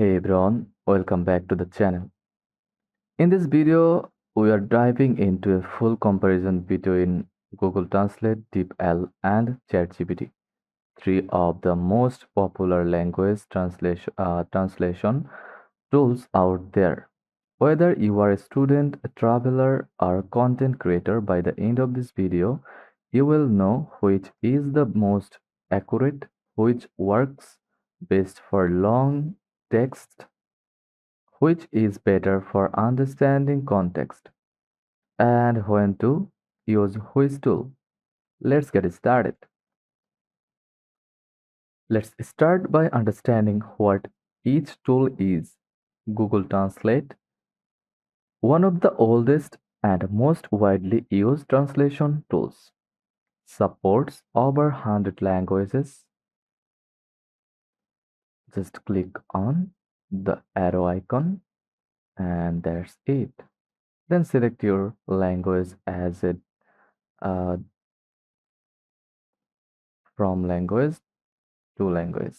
Hey everyone, welcome back to the channel. In this video, we are diving into a full comparison between Google Translate, DeepL, and ChatGPT, three of the most popular language translation tools out there. Whether you are a student, a traveler, or a content creator, by the end of this video, you will know which is the most accurate, which works best for long text, which is better for understanding context, and when to use which tool. Let's get started. Let's start by understanding what each tool is. Google Translate, one of the oldest and most widely used translation tools, supports over 100 languages. Just click on the arrow icon and that's it. Then select your language as it uh, from language to language.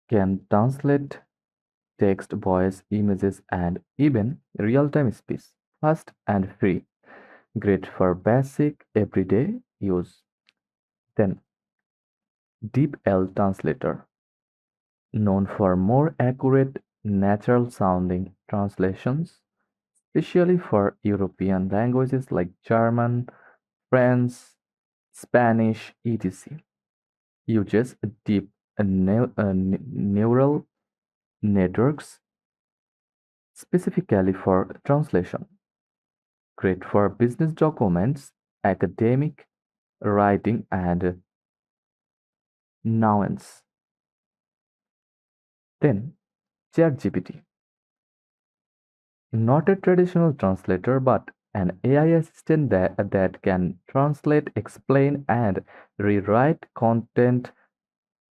Can translate text, voice, images, and even real-time speech. Fast and free. Great for basic everyday use. Then DeepL Translator, known for more accurate, natural-sounding translations, especially for European languages like German, French, Spanish, etc. Uses deep neural networks specifically for translation. Great for business documents, academic writing, and nuance. Then, ChatGPT, not a traditional translator, but an AI assistant that can translate, explain, and rewrite content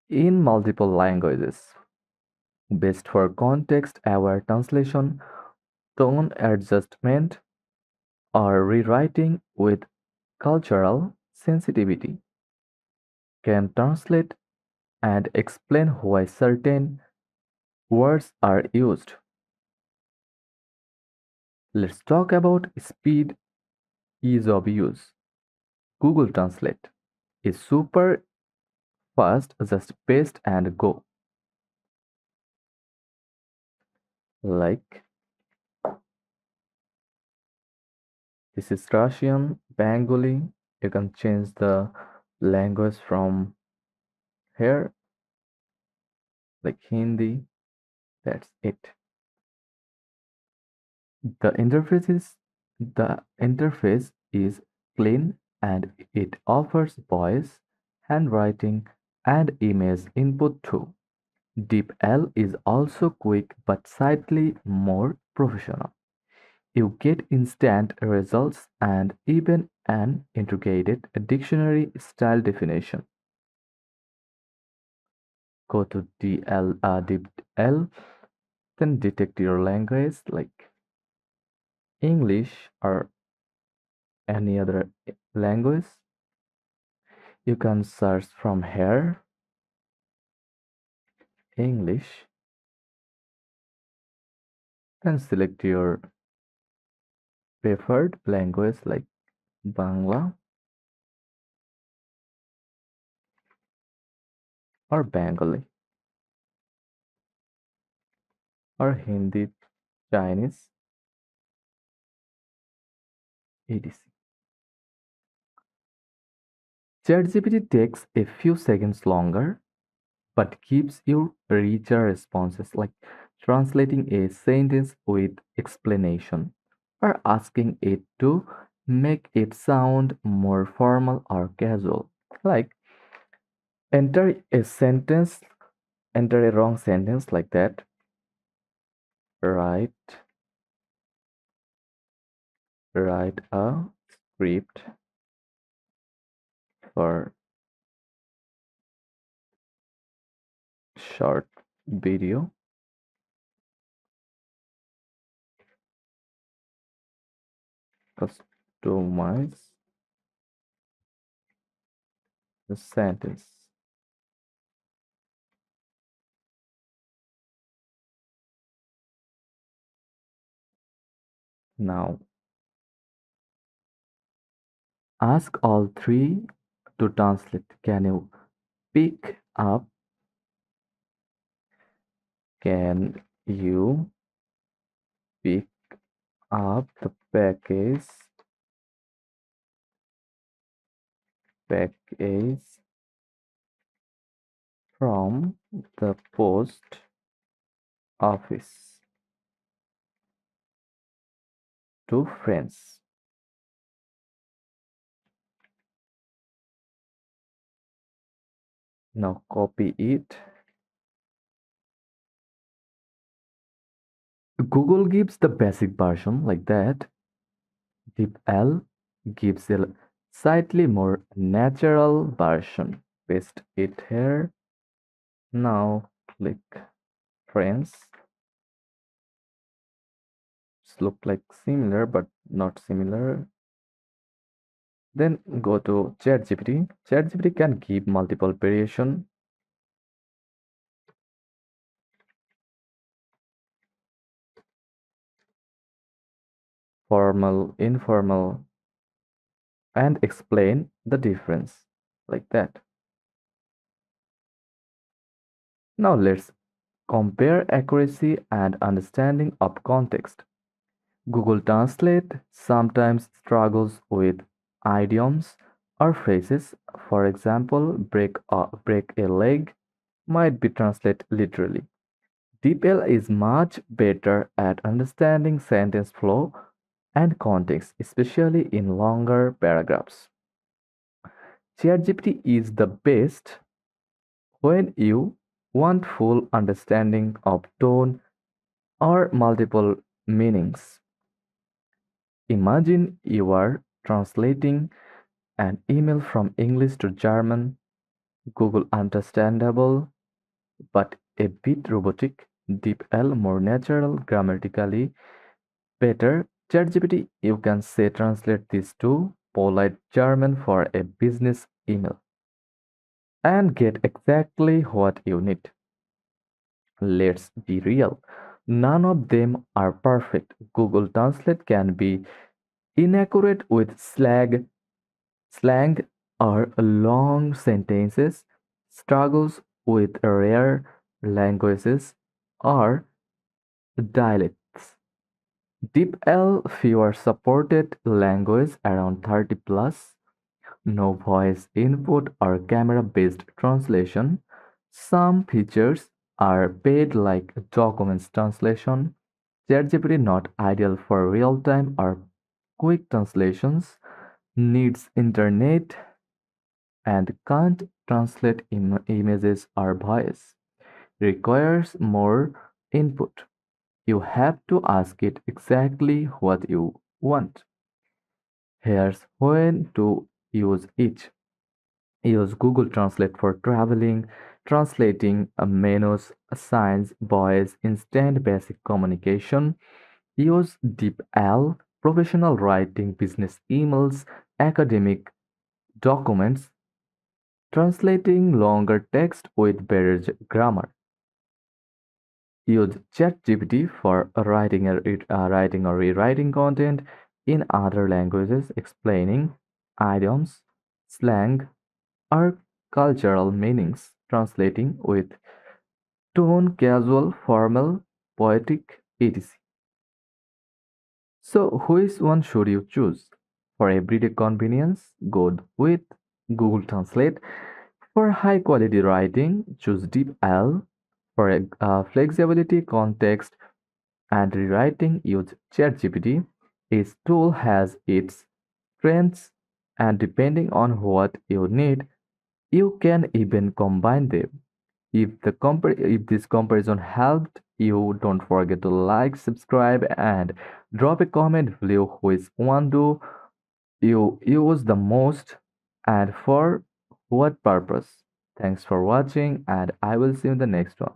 in multiple languages. Best for context-aware translation, tone adjustment, or rewriting with cultural sensitivity. Can translate and explain why certain words are used. Let's talk about speed, ease of use. Google Translate is super fast, just paste and go. Like this is Russian, Bengali. You can change the language from here, like Hindi. That's it. The interface is clean and it offers voice, handwriting, and image input too. DeepL is also quick but slightly more professional. You get instant results and even an integrated dictionary style definition. Go to DeepL, then detect your language like English or any other language. You can search from here English, then select your preferred language like Bangla or Bengali or Hindi, Chinese, etc. ChatGPT takes a few seconds longer but gives you richer responses like translating a sentence with explanation or asking it to make it sound more formal or casual. Like enter a sentence, enter a wrong sentence like that. Write, write a script for short video. Customize the sentence. Now, ask all three to translate. Can you pick up? Can you pick up the package from the post office to friends? Now copy it. Google gives the basic version like that. DeepL gives a slightly more natural version. Paste it here. Now click friends. It's look like similar but not similar. Then go to ChatGPT. ChatGPT can give multiple variation, formal, informal, and explain the difference like that. Now let's compare accuracy and understanding of context. Google Translate sometimes struggles with idioms or phrases. For example, break a leg might be translated literally. DeepL is much better at understanding sentence flow and context, especially in longer paragraphs. ChatGPT is the best when you want full understanding of tone or multiple meanings. Imagine you are translating an email from English to German, Google understandable but a bit robotic, DeepL more natural, grammatically better. ChatGPT, you can say translate this to polite German for a business email and get exactly what you need. Let's be real. None of them are perfect. Google Translate can be inaccurate with slang or long sentences, struggles with rare languages or dialects. DeepL fewer supported language around 30 plus, no voice input or camera-based translation. Some features are paid like documents translation. ChatGPT not ideal for real-time or quick translations, needs internet and can't translate images or voice, requires more input. You have to ask it exactly what you want. Here's when to use it. Use Google Translate for traveling, translating menus, signs, voice, instant basic communication. Use DeepL, professional writing, business emails, academic documents, translating longer text with better grammar. Use ChatGPT for writing or rewriting content in other languages, explaining idioms, slang, or cultural meanings, translating with tone, casual, formal, poetic, etc. So, which one should you choose? For everyday convenience, go with Google Translate. For high quality writing, choose DeepL. For flexibility, context, and rewriting, use ChatGPT. Each tool has its strengths, and depending on what you need, you can even combine them. If this comparison helped you, don't forget to like, subscribe, and drop a comment below which one do you use the most and for what purpose. Thanks for watching, and I will see you in the next one.